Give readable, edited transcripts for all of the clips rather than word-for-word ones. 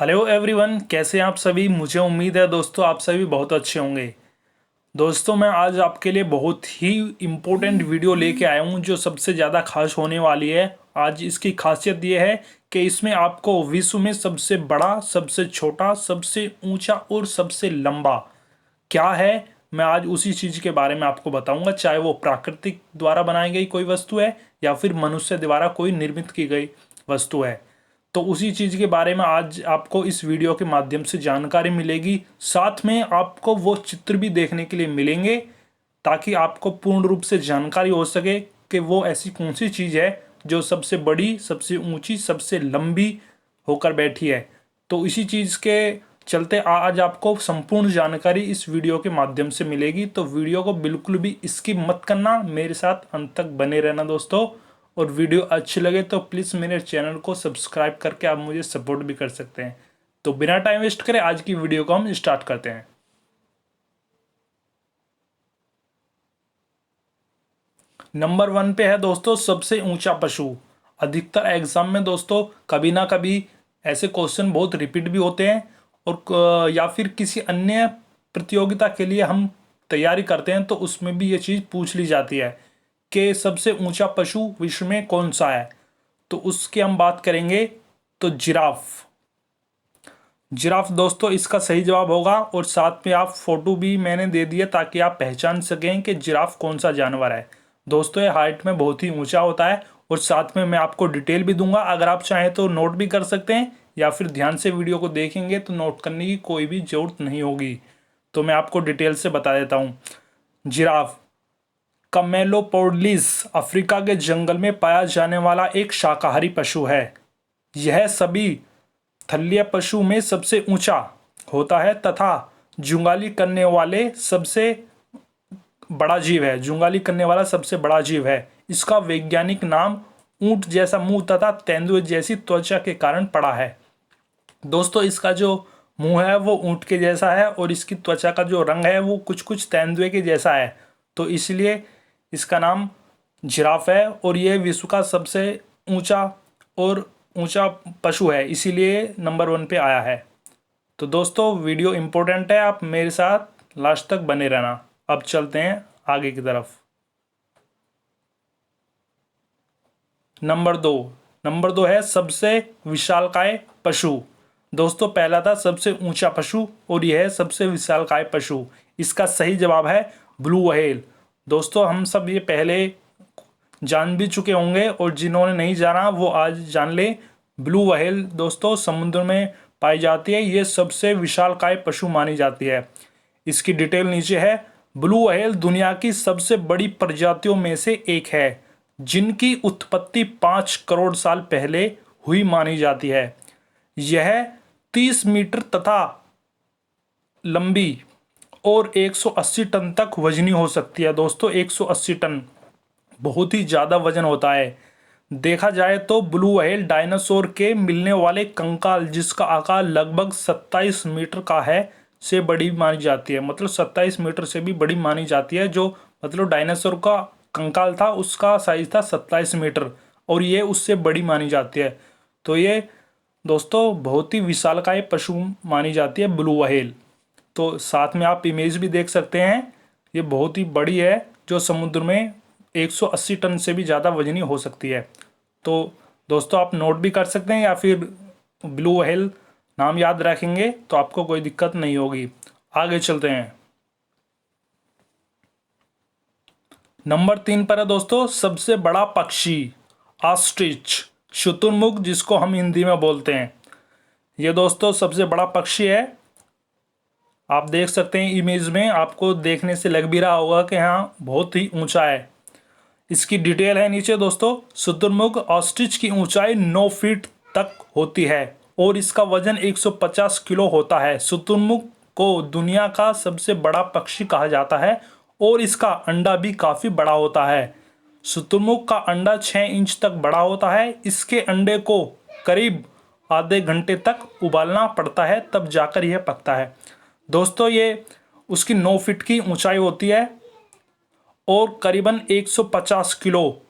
Hello everyone, कैसे हैं आप सभी। मुझे उम्मीद है दोस्तों आप सभी बहुत अच्छे होंगे। दोस्तों मैं आज आपके लिए बहुत ही इम्पोर्टेंट वीडियो लेके आया हूँ जो सबसे ज़्यादा खास होने वाली है। आज इसकी खासियत ये है कि इसमें आपको विश्व में सबसे बड़ा, सबसे छोटा, सबसे ऊंचा और सबसे लंबा क्या है, मैं आज उसी चीज़ के बारे में आपको बताऊंगा। चाहे वो प्राकृतिक द्वारा बनाई गई कोई वस्तु है या फिर मनुष्य द्वारा कोई निर्मित की गई वस्तु है, तो उसी चीज़ के बारे में आज आपको इस वीडियो के माध्यम से जानकारी मिलेगी। साथ में आपको वो चित्र भी देखने के लिए मिलेंगे ताकि आपको पूर्ण रूप से जानकारी हो सके कि वो ऐसी कौन सी चीज़ है जो सबसे बड़ी, सबसे ऊंची, सबसे लंबी होकर बैठी है। तो इसी चीज़ के चलते आज आपको संपूर्ण जानकारी इस वीडियो के माध्यम से मिलेगी। तो वीडियो को बिल्कुल भी स्किप मत करना, मेरे साथ अंत तक बने रहना दोस्तों। और वीडियो अच्छी लगे तो प्लीज़ मेरे चैनल को सब्सक्राइब करके आप मुझे सपोर्ट भी कर सकते हैं। तो बिना टाइम वेस्ट करें आज की वीडियो को हम स्टार्ट करते हैं। नंबर 1 पे है दोस्तों सबसे ऊंचा पशु। अधिकतर एग्जाम में दोस्तों कभी ना कभी ऐसे क्वेश्चन बहुत रिपीट भी होते हैं और या फिर किसी अन्य प्रतियोगिता के लिए हम तैयारी करते हैं तो उसमें भी ये चीज़ पूछ ली जाती है कि सबसे ऊंचा पशु विश्व में कौन सा है। तो उसकी हम बात करेंगे तो जिराफ। जिराफ दोस्तों इसका सही जवाब होगा और साथ में आप फोटो भी मैंने दे दिया ताकि आप पहचान सकें कि जिराफ कौन सा जानवर है। दोस्तों ये हाइट में बहुत ही ऊंचा होता है और साथ में मैं आपको डिटेल भी दूंगा, अगर आप चाहें तो नोट भी कर सकते हैं या फिर ध्यान से वीडियो को देखेंगे तो नोट करने की कोई भी ज़रूरत नहीं होगी। तो मैं आपको डिटेल से बता देता हूँ। जिराफ कमेलोपोडलिस अफ्रीका के जंगल में पाया जाने वाला एक शाकाहारी पशु है। यह सभी थल्लीय पशु में सबसे ऊंचा होता है तथा जुगाली करने वाले सबसे बड़ा जीव है। जुगाली करने वाला सबसे बड़ा जीव है। इसका वैज्ञानिक नाम ऊंट जैसा मुंह तथा तेंदुए जैसी त्वचा के कारण पड़ा है। दोस्तों इसका जो मुंह है वो ऊंट के जैसा है और इसकी त्वचा का जो रंग है वो कुछ कुछ तेंदुए के जैसा है, तो इसलिए इसका नाम जिराफ है और ये विश्व का सबसे ऊंचा और ऊंचा पशु है, इसीलिए नंबर 1 पे आया है। तो दोस्तों वीडियो इम्पोर्टेंट है, आप मेरे साथ लास्ट तक बने रहना। अब चलते हैं आगे की तरफ। नंबर 2 है सबसे विशालकाय पशु। दोस्तों पहला था सबसे ऊंचा पशु और यह है सबसे विशालकाय पशु। इसका सही जवाब है ब्लू व्हेल। दोस्तों हम सब ये पहले जान भी चुके होंगे और जिन्होंने नहीं जाना वो आज जान ले। ब्लू व्हेल दोस्तों समुद्र में पाई जाती है, ये सबसे विशालकाय पशु मानी जाती है। इसकी डिटेल नीचे है। ब्लू व्हेल दुनिया की सबसे बड़ी प्रजातियों में से एक है जिनकी उत्पत्ति 5 करोड़ साल पहले हुई मानी जाती है। यह 30 मीटर तथा लंबी और 180 टन तक वजनी हो सकती है। दोस्तों 180 टन बहुत ही ज़्यादा वजन होता है। देखा जाए तो ब्लू व्हेल डायनासोर के मिलने वाले कंकाल जिसका आकार लगभग 27 मीटर का है से बड़ी मानी जाती है। मतलब 27 मीटर से भी बड़ी मानी जाती है। जो मतलब डायनासोर का कंकाल था उसका साइज था 27 मीटर और ये उससे बड़ी मानी जाती है। तो ये दोस्तों बहुत ही विशालकाय पशु मानी जाती है ब्लू व्हेल। तो साथ में आप इमेज भी देख सकते हैं, ये बहुत ही बड़ी है जो समुद्र में 180 टन से भी ज़्यादा वजनी हो सकती है। तो दोस्तों आप नोट भी कर सकते हैं या फिर ब्लू व्हेल नाम याद रखेंगे तो आपको कोई दिक्कत नहीं होगी। आगे चलते हैं। नंबर 3 पर है दोस्तों सबसे बड़ा पक्षी ऑस्ट्रिच, शुतुरमुर्ग जिसको हम हिंदी में बोलते हैं। ये दोस्तों सबसे बड़ा पक्षी है। आप देख सकते हैं इमेज में, आपको देखने से लग भी रहा होगा कि हाँ बहुत ही ऊंचा है। इसकी डिटेल है नीचे दोस्तों। शुतुरमुर्ग ऑस्ट्रिच की ऊंचाई 9 फीट तक होती है और इसका वजन 150 किलो होता है। शुतुरमुर्ग को दुनिया का सबसे बड़ा पक्षी कहा जाता है और इसका अंडा भी काफ़ी बड़ा होता है। शुतुरमुर्ग का अंडा 6 इंच तक बड़ा होता है। इसके अंडे को करीब आधे घंटे तक उबालना पड़ता है तब जाकर यह पकता है। दोस्तों ये उसकी 9 फीट की ऊंचाई होती है और करीबन 150 किलो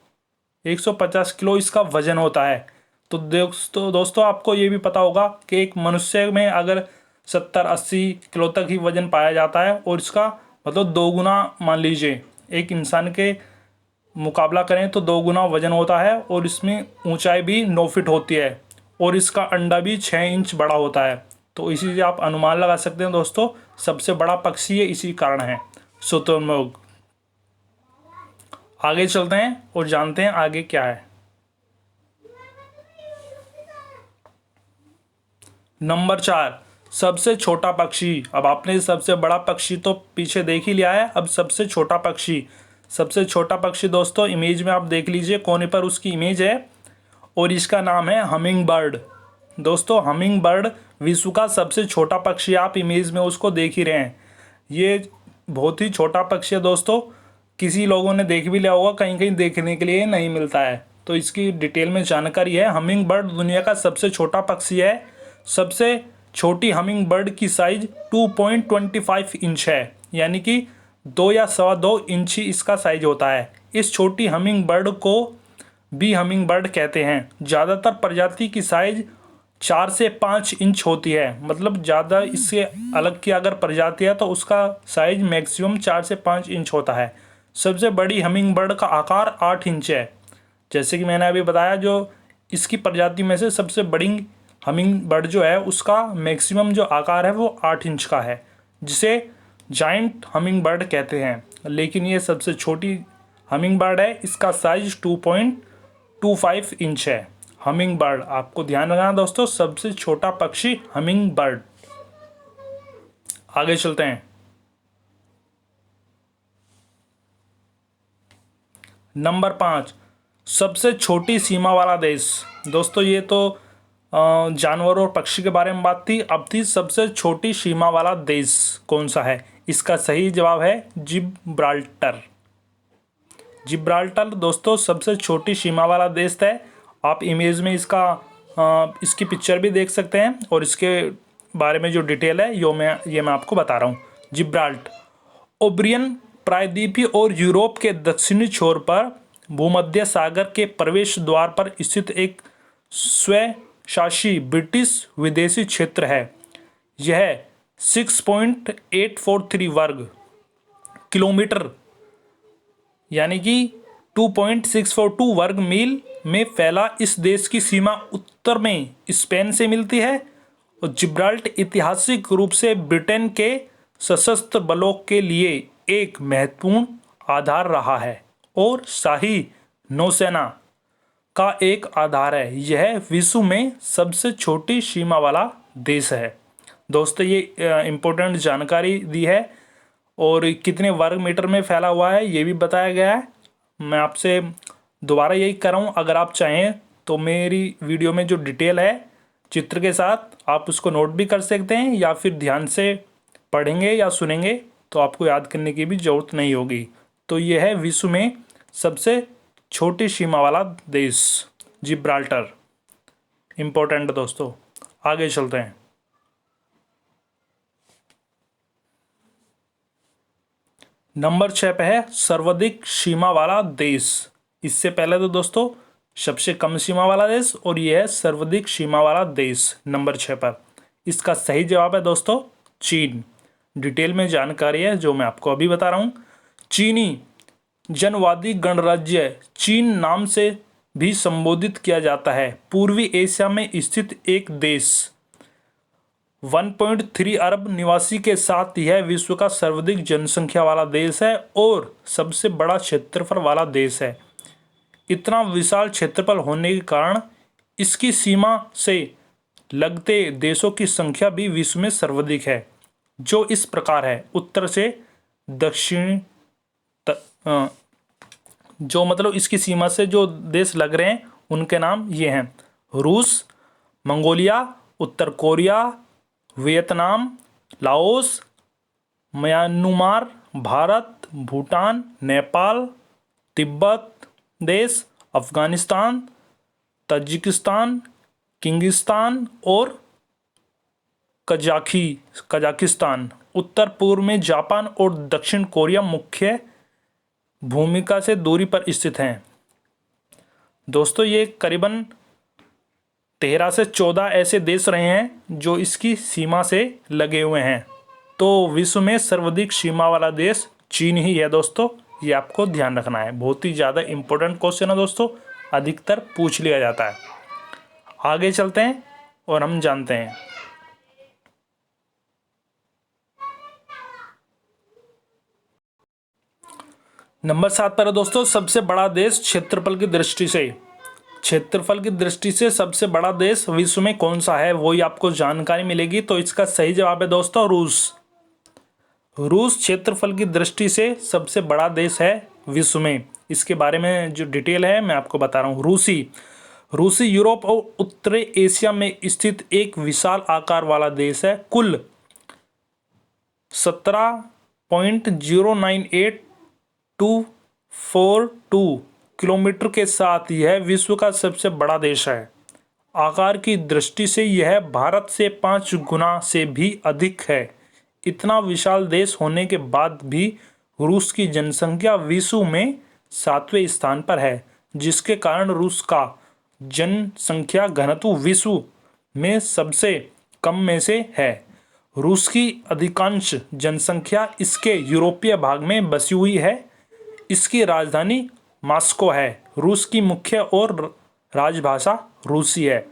इसका वजन होता है। तो दोस्तों आपको ये भी पता होगा कि एक मनुष्य में अगर 70-80 किलो तक ही वजन पाया जाता है, और इसका मतलब 2 गुना, मान लीजिए एक इंसान के मुकाबला करें तो 2 गुना वजन होता है, और इसमें ऊंचाई भी 9 फीट होती है, और इसका अंडा भी 6 इंच बड़ा होता है। तो इसी से आप अनुमान लगा सकते हैं दोस्तों, सबसे बड़ा पक्षी ये इसी कारण है, शुतुरमुर्ग। आगे चलते हैं और जानते हैं आगे क्या है। नंबर 4, सबसे छोटा पक्षी। अब आपने सबसे बड़ा पक्षी तो पीछे देख ही लिया है, अब सबसे छोटा पक्षी। सबसे छोटा पक्षी दोस्तों इमेज में आप देख लीजिए, कोने पर उसकी इमेज है, और इसका नाम है हमिंग बर्ड। दोस्तों हमिंग बर्ड विश्व का सबसे छोटा पक्षी, आप इमेज में उसको देख ही रहे हैं। ये बहुत ही छोटा पक्षी है दोस्तों, किसी लोगों ने देख भी लिया होगा, कहीं कहीं देखने के लिए नहीं मिलता है। तो इसकी डिटेल में जानकारी है। हमिंग बर्ड दुनिया का सबसे छोटा पक्षी है। सबसे छोटी हमिंग बर्ड की साइज 2.25 इंच है, यानी कि 2 या 2.25 इंच ही इसका साइज होता है। इस छोटी हमिंग बर्ड को बी हमिंग बर्ड कहते हैं। ज़्यादातर प्रजाति की साइज 4 से 5 इंच होती है, मतलब ज़्यादा इससे अलग की अगर प्रजाति है तो उसका साइज मैक्सिमम 4 से 5 इंच होता है। सबसे बड़ी हमिंग बर्ड का आकार 8 इंच है। जैसे कि मैंने अभी बताया, जो इसकी प्रजाति में से सबसे बड़ी हमिंग बर्ड जो है उसका मैक्सिमम जो आकार है वो 8 इंच का है, जिसे जाइंट हमिंग बर्ड कहते हैं। लेकिन ये सबसे छोटी हमिंग बर्ड है, इसका साइज 2.25 इंच है। हमिंग बर्ड, आपको ध्यान रखना दोस्तों, सबसे छोटा पक्षी हमिंग बर्ड। आगे चलते हैं। नंबर 5, सबसे छोटी सीमा वाला देश। दोस्तों ये तो जानवर और पक्षी के बारे में बात थी, अब थी सबसे छोटी सीमा वाला देश कौन सा है। इसका सही जवाब है जिब्राल्टर। जिब्राल्टर दोस्तों सबसे छोटी सीमा वाला देश है। आप इमेज में इसकी पिक्चर भी देख सकते हैं, और इसके बारे में जो डिटेल है ये मैं आपको बता रहा हूँ। जिब्राल्टर ओब्रियन प्रायद्वीपीय और यूरोप के दक्षिणी छोर पर भूमध्य सागर के प्रवेश द्वार पर स्थित एक स्वशासी ब्रिटिश विदेशी क्षेत्र है। यह 6.843 वर्ग किलोमीटर यानी कि 2.642 वर्ग मील में फैला इस देश की सीमा उत्तर में स्पेन से मिलती है, और जिब्राल्टर ऐतिहासिक रूप से ब्रिटेन के सशस्त्र बलों के लिए एक महत्वपूर्ण आधार रहा है और शाही नौसेना का एक आधार है। यह विश्व में सबसे छोटी सीमा वाला देश है। दोस्तों ये इम्पोर्टेंट जानकारी दी है, और कितने वर्ग मीटर में फैला हुआ है ये भी बताया गया है। मैं आपसे दोबारा यही कर रहा हूँ, अगर आप चाहें तो मेरी वीडियो में जो डिटेल है चित्र के साथ आप उसको नोट भी कर सकते हैं, या फिर ध्यान से पढ़ेंगे या सुनेंगे तो आपको याद करने की भी ज़रूरत नहीं होगी। तो ये है विश्व में सबसे छोटी सीमा वाला देश जिब्राल्टर। इम्पोर्टेंट दोस्तों, आगे चलते हैं। नंबर 6 पे है सर्वाधिक सीमा वाला देश। इससे पहले तो दोस्तों सबसे कम सीमा वाला देश, और यह है सर्वाधिक सीमा वाला देश नंबर 6 पर। इसका सही जवाब है दोस्तों चीन। डिटेल में जानकारी है जो मैं आपको अभी बता रहा हूँ। चीनी जनवादी गणराज्य चीन नाम से भी संबोधित किया जाता है। पूर्वी एशिया में स्थित एक देश 1.3 अरब निवासी के साथ यह विश्व का सर्वाधिक जनसंख्या वाला देश है और सबसे बड़ा क्षेत्रफल वाला देश है। इतना विशाल क्षेत्रफल होने के कारण इसकी सीमा से लगते देशों की संख्या भी विश्व में सर्वाधिक है, जो इस प्रकार है। उत्तर से दक्षिण जो मतलब इसकी सीमा से जो देश लग रहे हैं उनके नाम ये हैं: रूस, मंगोलिया, उत्तर Korea, Vietnam, Laos, Myanmar, Bharat, Bhutan, Nepal, Tibet देश, अफगानिस्तान, ताजिकिस्तान, किर्गिस्तान और कजाकिस्तान। उत्तर पूर्व में जापान और दक्षिण कोरिया मुख्य भूमिका से दूरी पर स्थित हैं। दोस्तों ये करीबन 13 से 14 ऐसे देश रहे हैं जो इसकी सीमा से लगे हुए हैं। तो विश्व में सर्वाधिक सीमा वाला देश चीन ही है दोस्तों, ये आपको ध्यान रखना है। बहुत ही ज़्यादा इंपॉर्टेंट क्वेश्चन है दोस्तों, अधिकतर पूछ लिया जाता है। आगे चलते हैं और हम जानते हैं। नंबर 7 पर है दोस्तों, सबसे बड़ा देश क्षेत्रफल की दृष्टि से। क्षेत्रफल की दृष्टि से सबसे बड़ा देश विश्व में कौन सा है, वही आपको जानकारी मिलेगी। तो इसका सही जवाब है दोस्तों रूस। रूस क्षेत्रफल की दृष्टि से सबसे बड़ा देश है विश्व में। इसके बारे में जो डिटेल है मैं आपको बता रहा हूँ। रूसी यूरोप और उत्तरी एशिया में स्थित एक विशाल आकार वाला देश है। कुल 17.098242 किलोमीटर के साथ यह विश्व का सबसे बड़ा देश है। आकार की दृष्टि से यह भारत से 5 गुना से भी अधिक है। इतना विशाल देश होने के बाद भी रूस की जनसंख्या विश्व में 7वें स्थान पर है, जिसके कारण रूस का जनसंख्या घनत्व विश्व में सबसे कम में से है। रूस की अधिकांश जनसंख्या इसके यूरोपीय भाग में बसी हुई है। इसकी राजधानी मॉस्को है। रूस की मुख्य और राजभाषा रूसी है।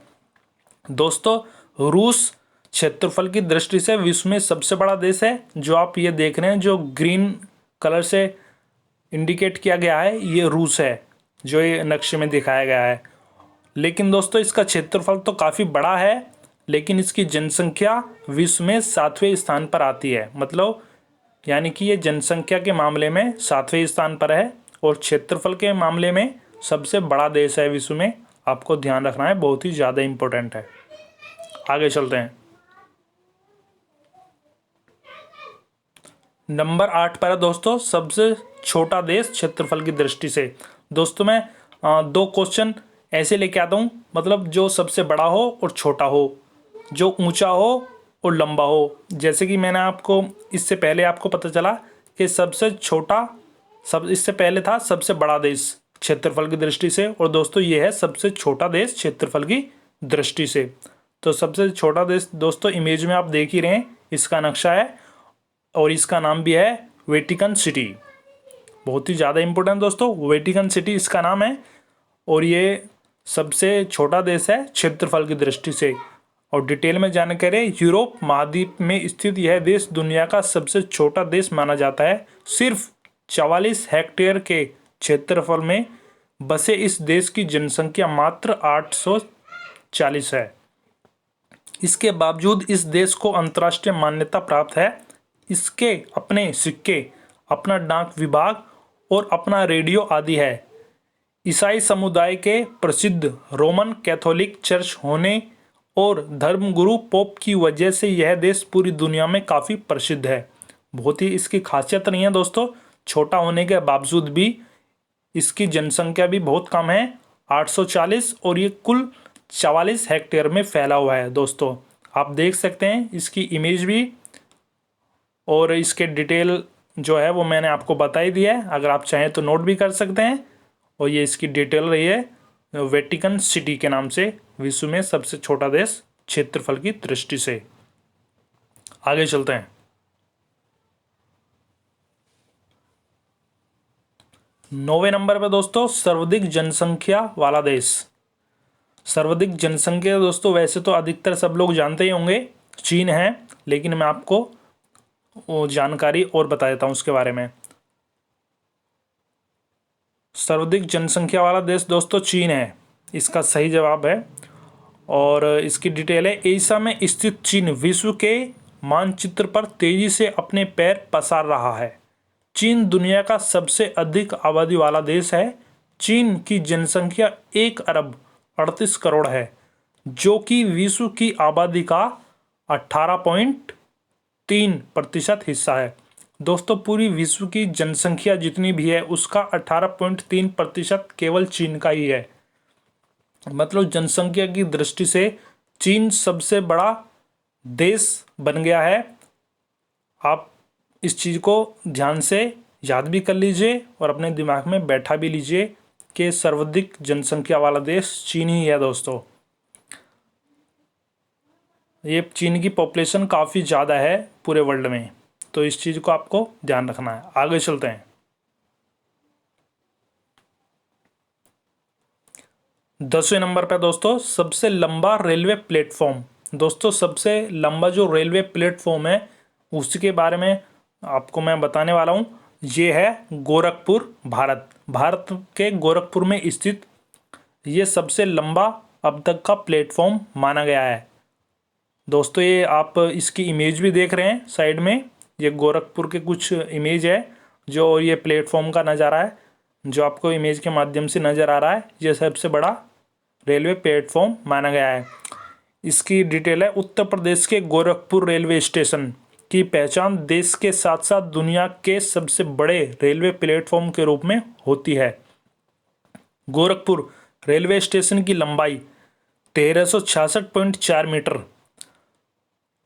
दोस्तों रूस क्षेत्रफल की दृष्टि से विश्व में सबसे बड़ा देश है। जो आप ये देख रहे हैं, जो ग्रीन कलर से इंडिकेट किया गया है, ये रूस है, जो ये नक्शे में दिखाया गया है। लेकिन दोस्तों इसका क्षेत्रफल तो काफ़ी बड़ा है, लेकिन इसकी जनसंख्या विश्व में 7वें स्थान पर आती है। मतलब यानी कि ये जनसंख्या के मामले में 7वें स्थान पर है और क्षेत्रफल के मामले में सबसे बड़ा देश है विश्व में। आपको ध्यान रखना है, बहुत ही ज़्यादा इम्पोर्टेंट है। आगे चलते हैं। नंबर 8 पर है दोस्तों, सबसे छोटा देश क्षेत्रफल की दृष्टि से। दोस्तों मैं 2 क्वेश्चन ऐसे लेके आता हूँ, मतलब जो सबसे बड़ा हो और छोटा हो, जो ऊंचा हो और लंबा हो। जैसे कि मैंने आपको इससे पहले आपको पता चला कि सबसे छोटा इससे पहले था सबसे बड़ा देश क्षेत्रफल की दृष्टि से, और दोस्तों ये है सबसे छोटा देश क्षेत्रफल की दृष्टि से। तो सबसे छोटा देश दोस्तों इमेज में आप देख ही रहे हैं, इसका नक्शा है और इसका नाम भी है वेटिकन सिटी। बहुत ही ज़्यादा इंपॉर्टेंट दोस्तों, वेटिकन सिटी इसका नाम है और ये सबसे छोटा देश है क्षेत्रफल की दृष्टि से। और डिटेल में जानकारी, यूरोप महाद्वीप में स्थित यह देश दुनिया का सबसे छोटा देश माना जाता है। सिर्फ 44 हेक्टेयर के क्षेत्रफल में बसे इस देश की जनसंख्या मात्र 840 है। इसके बावजूद इस देश को अंतर्राष्ट्रीय मान्यता प्राप्त है। इसके अपने सिक्के, अपना डाक विभाग और अपना रेडियो आदि है। ईसाई समुदाय के प्रसिद्ध रोमन कैथोलिक चर्च होने और धर्मगुरु पोप की वजह से यह देश पूरी दुनिया में काफ़ी प्रसिद्ध है। बहुत ही इसकी खासियत नहीं है दोस्तों, छोटा होने के बावजूद भी इसकी जनसंख्या भी बहुत कम है 840, और ये कुल 44 हेक्टेयर में फैला हुआ है। दोस्तों आप देख सकते हैं इसकी इमेज भी, और इसके डिटेल जो है वो मैंने आपको बता ही दिया है, अगर आप चाहें तो नोट भी कर सकते हैं। और ये इसकी डिटेल रही है वेटिकन सिटी के नाम से, विश्व में सबसे छोटा देश क्षेत्रफल की दृष्टि से। आगे चलते हैं। 9वें नंबर पे दोस्तों, सर्वाधिक जनसंख्या वाला देश। सर्वाधिक जनसंख्या दोस्तों वैसे तो अधिकतर सब लोग जानते ही होंगे, चीन है, लेकिन मैं आपको वो जानकारी और बता देता हूँ उसके बारे में। सर्वाधिक जनसंख्या वाला देश दोस्तों चीन है, इसका सही जवाब है। और इसकी डिटेल है, एशिया में स्थित चीन विश्व के मानचित्र पर तेजी से अपने पैर पसार रहा है। चीन दुनिया का सबसे अधिक आबादी वाला देश है। चीन की जनसंख्या 1 अरब 38 करोड़ है, जो कि विश्व की आबादी का 18.3% हिस्सा है। दोस्तों पूरी विश्व की जनसंख्या जितनी भी है उसका 18.3% केवल चीन का ही है। मतलब जनसंख्या की दृष्टि से चीन सबसे बड़ा देश बन गया है। आप इस चीज़ को ध्यान से याद भी कर लीजिए और अपने दिमाग में बैठा भी लीजिए कि सर्वाधिक जनसंख्या वाला देश चीन ही है दोस्तों। ये चीन की पॉपुलेशन काफ़ी ज़्यादा है पूरे वर्ल्ड में, तो इस चीज़ को आपको ध्यान रखना है। आगे चलते हैं। 10वें नंबर पे दोस्तों सबसे लंबा रेलवे प्लेटफॉर्म। दोस्तों सबसे लंबा जो रेलवे प्लेटफॉर्म है उसके बारे में आपको मैं बताने वाला हूँ। ये है गोरखपुर, भारत के गोरखपुर में स्थित ये सबसे लंबा अब तक का प्लेटफॉर्म माना गया है। दोस्तों ये आप इसकी इमेज भी देख रहे हैं साइड में, ये गोरखपुर के कुछ इमेज है जो ये प्लेटफॉर्म का नज़ारा है जो आपको इमेज के माध्यम से नज़र आ रहा है। ये सबसे बड़ा रेलवे प्लेटफॉर्म माना गया है। इसकी डिटेल है, उत्तर प्रदेश के गोरखपुर रेलवे स्टेशन की पहचान देश के साथ साथ दुनिया के सबसे बड़े रेलवे प्लेटफॉर्म के रूप में होती है। गोरखपुर रेलवे स्टेशन की लंबाई 1366.4 मीटर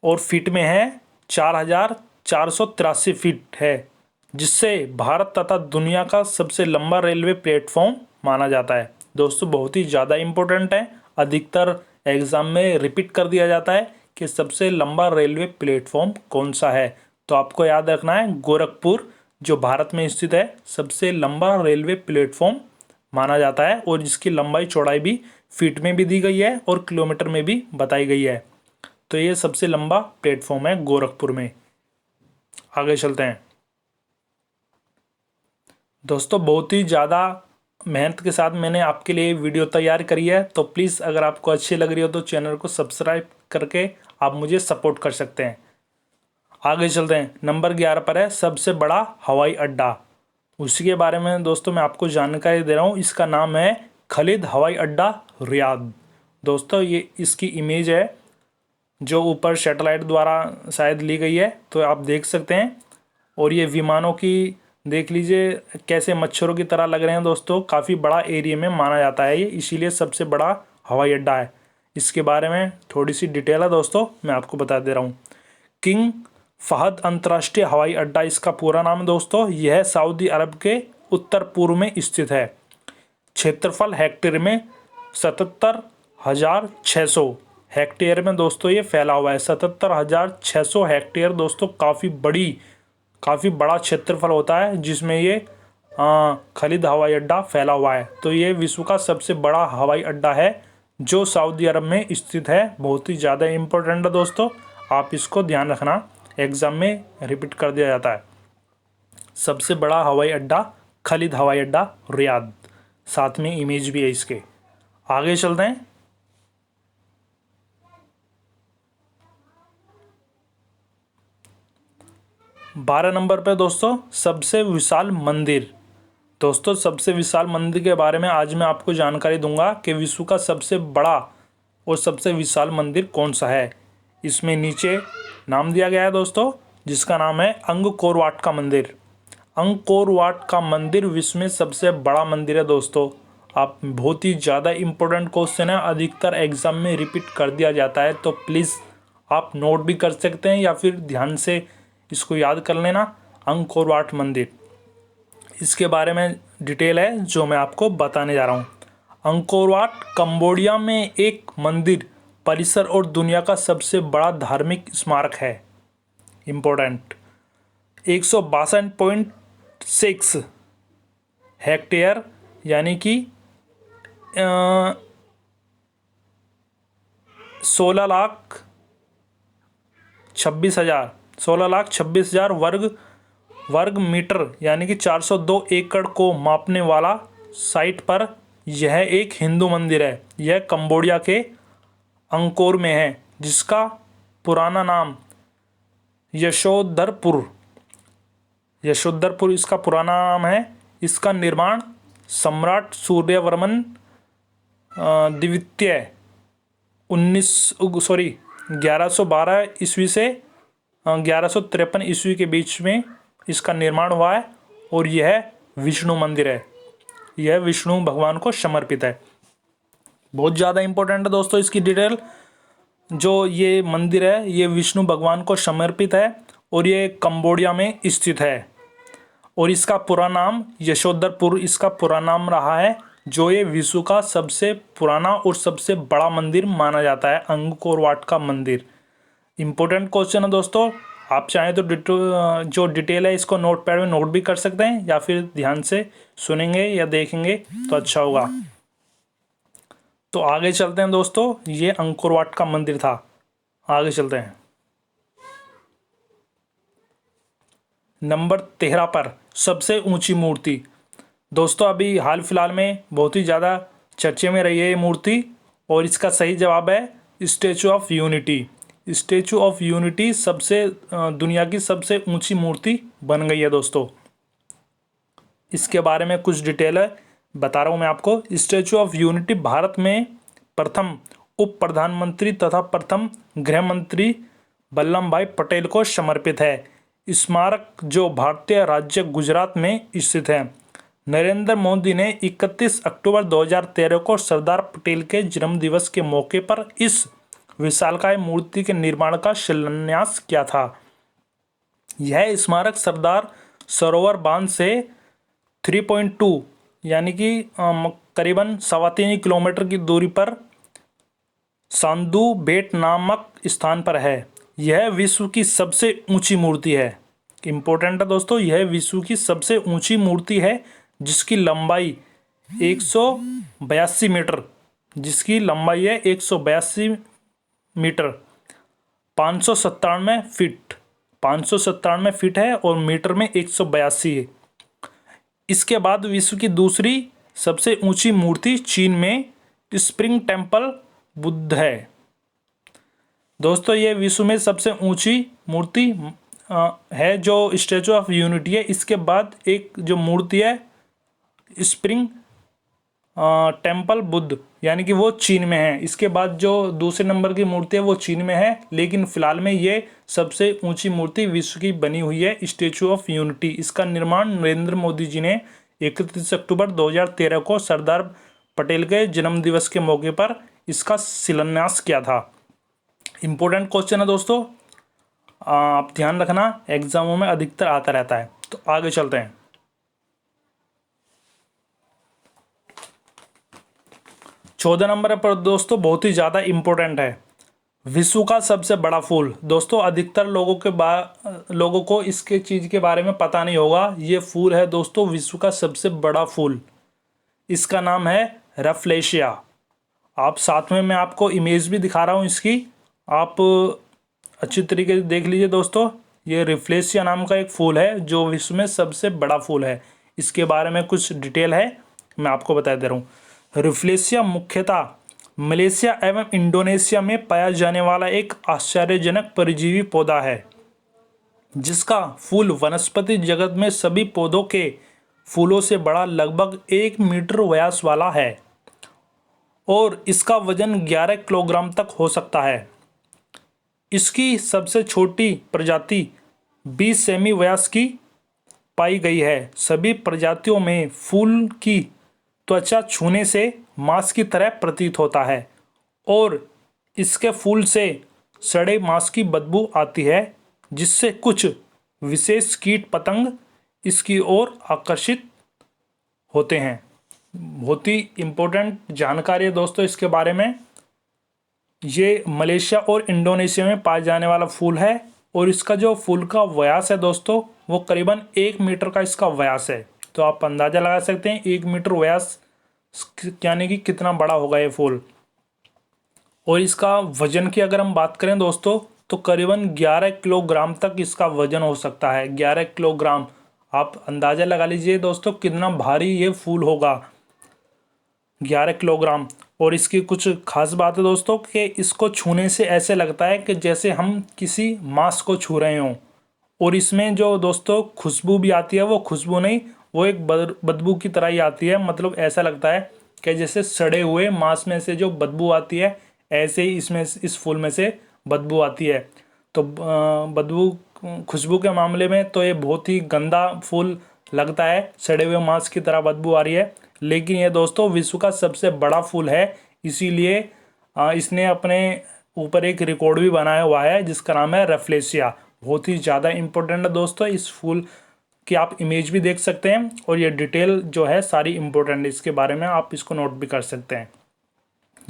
और फीट में है 4483 फीट है, जिससे भारत तथा दुनिया का सबसे लंबा रेलवे प्लेटफॉर्म माना जाता है। दोस्तों बहुत ही ज़्यादा इम्पोर्टेंट है, अधिकतर एग्ज़ाम में रिपीट कर दिया जाता है कि सबसे लंबा रेलवे प्लेटफॉर्म कौन सा है। तो आपको याद रखना है गोरखपुर जो भारत में स्थित है सबसे लंबा रेलवे प्लेटफॉर्म माना जाता है और इसकी लंबाई चौड़ाई भी फीट में भी दी गई है और किलोमीटर में भी बताई गई है। तो ये सबसे लंबा प्लेटफॉर्म है गोरखपुर में। आगे चलते हैं। दोस्तों बहुत ही ज़्यादा मेहनत के साथ मैंने आपके लिए वीडियो तैयार करी है, तो प्लीज़ अगर आपको अच्छी लग रही हो तो चैनल को सब्सक्राइब करके आप मुझे सपोर्ट कर सकते हैं। आगे चलते हैं। नंबर 11 पर है सबसे बड़ा हवाई अड्डा। उसी के बारे में दोस्तों मैं आपको जानकारी दे रहा हूँ। इसका नाम है खालिद हवाई अड्डा रियाद। दोस्तों ये इसकी इमेज है जो ऊपर सैटेलाइट द्वारा शायद ली गई है, तो आप देख सकते हैं। और ये विमानों की देख लीजिए कैसे मच्छरों की तरह लग रहे हैं दोस्तों। काफ़ी बड़ा एरिया में माना जाता है ये, इसीलिए सबसे बड़ा हवाई अड्डा है। इसके बारे में थोड़ी सी डिटेल है दोस्तों, मैं आपको बता दे रहा हूँ। किंग फहद अंतर्राष्ट्रीय हवाई अड्डा इसका पूरा नाम है दोस्तों। यह सऊदी अरब के उत्तर पूर्व में स्थित है। क्षेत्रफल हेक्टेयर में 77,600 हेक्टेयर में दोस्तों ये फैला हुआ है। 77,600 हेक्टेयर दोस्तों काफ़ी बड़ा क्षेत्रफल होता है जिसमें ये खालिद हवाई अड्डा फैला हुआ है। तो ये विश्व का सबसे बड़ा हवाई अड्डा है जो सऊदी अरब में स्थित है। बहुत ही ज़्यादा इम्पोर्टेंट है दोस्तों, आप इसको ध्यान रखना, एग्ज़ाम में रिपीट कर दिया जाता है। सबसे बड़ा हवाई अड्डा खालिद हवाई अड्डा रियाद, साथ में इमेज भी है इसके। आगे चलते हैं। बारह नंबर पे दोस्तों सबसे विशाल मंदिर। दोस्तों सबसे विशाल मंदिर के बारे में आज मैं आपको जानकारी दूंगा कि विश्व का सबसे बड़ा और सबसे विशाल मंदिर कौन सा है। इसमें नीचे नाम दिया गया है दोस्तों, जिसका नाम है अंगकोर वाट का मंदिर। अंगकोर वाट का मंदिर विश्व में सबसे बड़ा मंदिर है दोस्तों। आप बहुत ही ज़्यादा इम्पोर्टेंट क्वेश्चन है, अधिकतर एग्जाम में रिपीट कर दिया जाता है, तो प्लीज़ आप नोट भी कर सकते हैं या फिर ध्यान से इसको याद कर लेना। अंगकोर वाट मंदिर, इसके बारे में डिटेल है जो मैं आपको बताने जा रहा हूँ। अंगकोर वाट कंबोडिया में एक मंदिर परिसर और दुनिया का सबसे बड़ा धार्मिक स्मारक है। इम्पोर्टेंट 162.6 हेक्टेयर यानी कि 16,26,000 वर्ग मीटर यानी कि 402 एकड़ को मापने वाला साइट पर यह एक हिंदू मंदिर है। यह कंबोडिया के अंकोर में है, जिसका पुराना नाम यशोधरपुर इसका पुराना नाम है। इसका निर्माण सम्राट सूर्यवर्मन द्वितीय 1112 ईस्वी से 1153 ईस्वी के बीच में इसका निर्माण हुआ है और यह विष्णु मंदिर है। यह विष्णु भगवान को समर्पित है। बहुत ज़्यादा इम्पोर्टेंट है दोस्तों इसकी डिटेल। जो ये मंदिर है ये विष्णु भगवान को समर्पित है और ये कंबोडिया में स्थित है और इसका पूरा नाम यशोधरपुर इसका पूरा नाम रहा है, जो ये विश्व का सबसे पुराना और सबसे बड़ा मंदिर माना जाता है, अंगकोर वाट का मंदिर। इम्पोर्टेंट क्वेश्चन है दोस्तों। आप चाहें तो जो डिटेल है इसको नोट पैड में नोट भी कर सकते हैं या फिर ध्यान से सुनेंगे या देखेंगे तो अच्छा होगा। तो आगे चलते हैं दोस्तों, ये अंकोर वाट का मंदिर था। आगे चलते हैं। नंबर 13 पर सबसे ऊंची मूर्ति। दोस्तों अभी हाल फिलहाल में बहुत ही ज़्यादा चर्चे में रही है ये मूर्ति, और इसका सही जवाब है statue of unity. Statue of unity सबसे दुनिया की सबसे ऊंची मूर्ति बन गई है दोस्तों। इसके बारे में कुछ डिटेल है बता रहा हूँ मैं आपको। स्टैचू ऑफ यूनिटी भारत में प्रथम उप प्रधानमंत्री तथा प्रथम गृह मंत्री वल्लभ भाई पटेल को समर्पित है। स्मारक जो भारतीय राज्य गुजरात में स्थित है। नरेंद्र मोदी ने 31 अक्टूबर 2013 को सरदार पटेल के जन्म दिवस के मौके पर इस विशालकाय मूर्ति के निर्माण का शिलान्यास किया था। यह स्मारक सरदार सरोवर बांध से 3.2 यानी कि करीबन 3.25 किलोमीटर की दूरी पर सांदू बेट नामक स्थान पर है। यह विश्व की सबसे ऊंची मूर्ति है। इम्पोर्टेंट है दोस्तों, यह विश्व की सबसे ऊंची मूर्ति है जिसकी लंबाई 182 मीटर, जिसकी लंबाई है 182 मीटर, 597 फीट, 597 फीट है और मीटर में 182 है। इसके बाद विश्व की दूसरी सबसे ऊंची मूर्ति चीन में स्प्रिंग टेम्पल बुद्ध है। दोस्तों ये विश्व में सबसे ऊंची मूर्ति है जो स्टैचू ऑफ यूनिटी है। इसके बाद एक जो मूर्ति है स्प्रिंग टेम्पल बुद्ध, यानी कि वो चीन में है। इसके बाद जो दूसरे नंबर की मूर्ति है वो चीन में है, लेकिन फिलहाल में ये सबसे ऊंची मूर्ति विश्व की बनी हुई है स्टैचू ऑफ यूनिटी। इसका निर्माण नरेंद्र मोदी जी ने 31 अक्टूबर 2013 को सरदार पटेल के जन्म दिवस के मौके पर इसका शिलान्यास किया था। इम्पोर्टेंट क्वेश्चन है दोस्तों, आप ध्यान रखना, एग्जामों में अधिकतर आता रहता है। तो आगे चलते हैं। 14 नंबर पर दोस्तों बहुत ही ज़्यादा इम्पोर्टेंट है, विश्व का सबसे बड़ा फूल। दोस्तों अधिकतर लोगों को इसके चीज़ के बारे में पता नहीं होगा। ये फूल है दोस्तों विश्व का सबसे बड़ा फूल। इसका नाम है रफलेशिया। आप साथ में मैं आपको इमेज भी दिखा रहा हूँ इसकी, आप अच्छी तरीके से देख लीजिए दोस्तों। ये रिफ्लेशिया नाम का एक फूल है जो विश्व में सबसे बड़ा फूल है। इसके बारे में कुछ डिटेल है मैं आपको बता दे रहा हूँ। रिफ्लेशिया मुख्यतः मलेशिया एवं इंडोनेशिया में पाया जाने वाला एक आश्चर्यजनक परजीवी पौधा है जिसका फूल वनस्पति जगत में सभी पौधों के फूलों से बड़ा, लगभग 1 मीटर व्यास वाला है और इसका वजन 11 किलोग्राम तक हो सकता है। इसकी सबसे छोटी प्रजाति 20 सेमी व्यास की पाई गई है। सभी प्रजातियों में फूल की त्वचा छूने से मांस की तरह प्रतीत होता है और इसके फूल से सड़े मांस की बदबू आती है, जिससे कुछ विशेष कीट पतंग इसकी ओर आकर्षित होते हैं। बहुत ही इम्पोर्टेंट जानकारी है दोस्तों इसके बारे में। ये मलेशिया और इंडोनेशिया में पाए जाने वाला फूल है और इसका जो फूल का व्यास है दोस्तों वो करीबन 1 मीटर का इसका व्यास है। तो आप अंदाज़ा लगा सकते हैं 1 मीटर व्यास यानी कि कितना बड़ा होगा ये फूल। और इसका वजन की अगर हम बात करें दोस्तों तो करीबन 11 किलोग्राम तक इसका वजन हो सकता है। 11 किलोग्राम, आप अंदाज़ा लगा लीजिए दोस्तों कितना भारी ये फूल होगा, 11 किलोग्राम। और इसकी कुछ खास बात है दोस्तों कि इसको छूने से ऐसे लगता है कि जैसे हम किसी मांस को छू रहे हों। और इसमें जो दोस्तों खुशबू भी आती है, वो खुशबू नहीं, वो एक बदबू की तरह ही आती है। मतलब ऐसा लगता है कि जैसे सड़े हुए मांस में से जो बदबू आती है, ऐसे ही इसमें इस फूल में से बदबू आती है। तो खुशबू के मामले में तो ये बहुत ही गंदा फूल लगता है, सड़े हुए मांस की तरह बदबू आ रही है। लेकिन ये दोस्तों विश्व का सबसे बड़ा फूल है, इसीलिए इसने अपने ऊपर एक रिकॉर्ड भी बनाया हुआ है जिसका नाम है रफलेशिया। बहुत ही ज़्यादा इम्पोर्टेंट है दोस्तों। इस फूल की आप इमेज भी देख सकते हैं और ये डिटेल जो है सारी इम्पोर्टेंट है, इसके बारे में आप इसको नोट भी कर सकते हैं।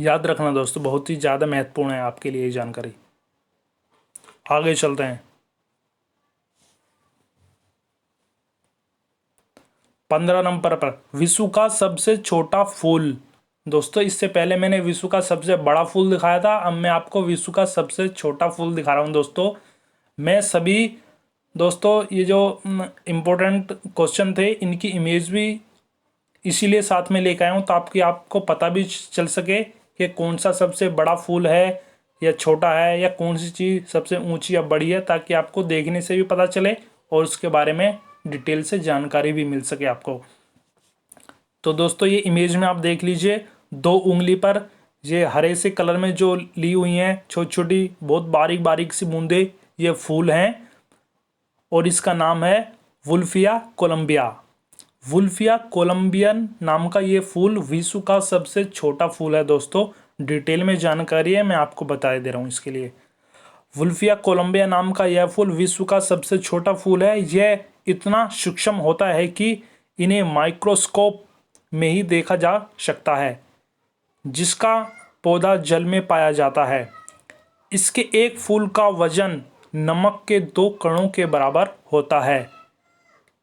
याद रखना दोस्तों बहुत ही ज़्यादा महत्वपूर्ण है आपके लिए ये जानकारी। आगे चलते हैं। 15 नंबर पर विश्व का सबसे छोटा फूल। दोस्तों इससे पहले मैंने विश्व का सबसे बड़ा फूल दिखाया था, अब मैं आपको विश्व का सबसे छोटा फूल दिखा रहा हूँ। दोस्तों मैं सभी दोस्तों ये जो इम्पोर्टेंट क्वेश्चन थे इनकी इमेज भी इसीलिए साथ में लेकर आया हूँ, ताकि आपको पता भी चल सके कि कौन सा सबसे बड़ा फूल है या छोटा है, या कौन सी चीज़ सबसे ऊंची या बड़ी है, ताकि आपको देखने से भी पता चले और उसके बारे में डिटेल से जानकारी भी मिल सके आपको। तो दोस्तों ये इमेज में आप देख लीजिए, 2 उंगली पर ये हरे से कलर में जो ली हुई हैं छोटी छोटी बहुत बारीक बारीक सी बूंदे, ये फूल हैं और इसका नाम है वुल्फिया कोलंबिया। वुल्फिया कोलंबियन नाम का ये फूल विश्व का सबसे छोटा फूल है। दोस्तों डिटेल में जानकारी है, मैं आपको बता दे रहा हूँ इसके लिए। वुल्फिया कोलंबिया नाम का यह फूल विश्व का सबसे छोटा फूल है। यह इतना सूक्ष्म होता है कि इन्हें माइक्रोस्कोप में ही देखा जा सकता है, जिसका पौधा जल में पाया जाता है। इसके एक फूल का वजन नमक के 2 कणों के बराबर होता है।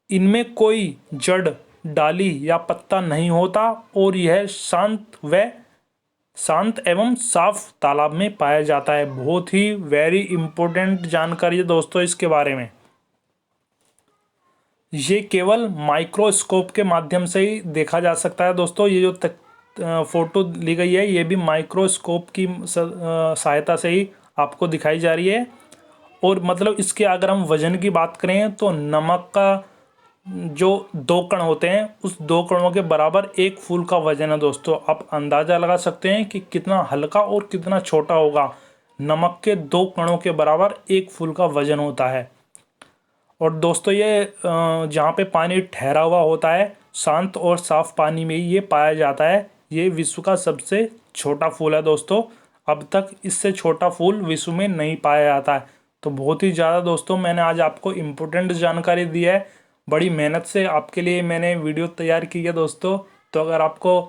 इनमें कोई जड़, डाली या पत्ता नहीं होता और यह शांत एवं साफ तालाब में पाया जाता है। बहुत ही वेरी इंपॉर्टेंट जानकारी है दोस्तों इसके बारे में। ये केवल माइक्रोस्कोप के माध्यम से ही देखा जा सकता है। दोस्तों ये जो फोटो ली गई है ये भी माइक्रोस्कोप की सहायता से ही आपको दिखाई जा रही है। और मतलब इसके अगर हम वजन की बात करें तो नमक का जो 2 कण होते हैं उस 2 कणों के बराबर एक फूल का वजन है। दोस्तों आप अंदाज़ा लगा सकते हैं कि कितना हल्का और कितना छोटा होगा। नमक के 2 कणों के बराबर एक फूल का वजन होता है। और दोस्तों ये जहाँ पे पानी ठहरा हुआ होता है, शांत और साफ पानी में ही ये पाया जाता है। ये विश्व का सबसे छोटा फूल है। दोस्तों अब तक इससे छोटा फूल विश्व में नहीं पाया जाता है। तो बहुत ही ज़्यादा दोस्तों मैंने आज आपको इम्पोर्टेंट जानकारी दी है। बड़ी मेहनत से आपके लिए मैंने वीडियो तैयार की है दोस्तों। तो अगर आपको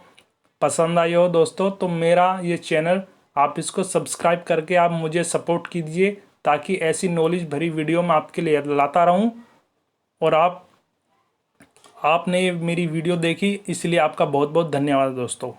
पसंद आई हो दोस्तों तो मेरा ये चैनल आप इसको सब्सक्राइब करके आप मुझे सपोर्ट कीजिए, ताकि ऐसी नॉलेज भरी वीडियो मैं आपके लिए लाता रहूं। और आपने मेरी वीडियो देखी इसलिए आपका बहुत बहुत धन्यवाद दोस्तों।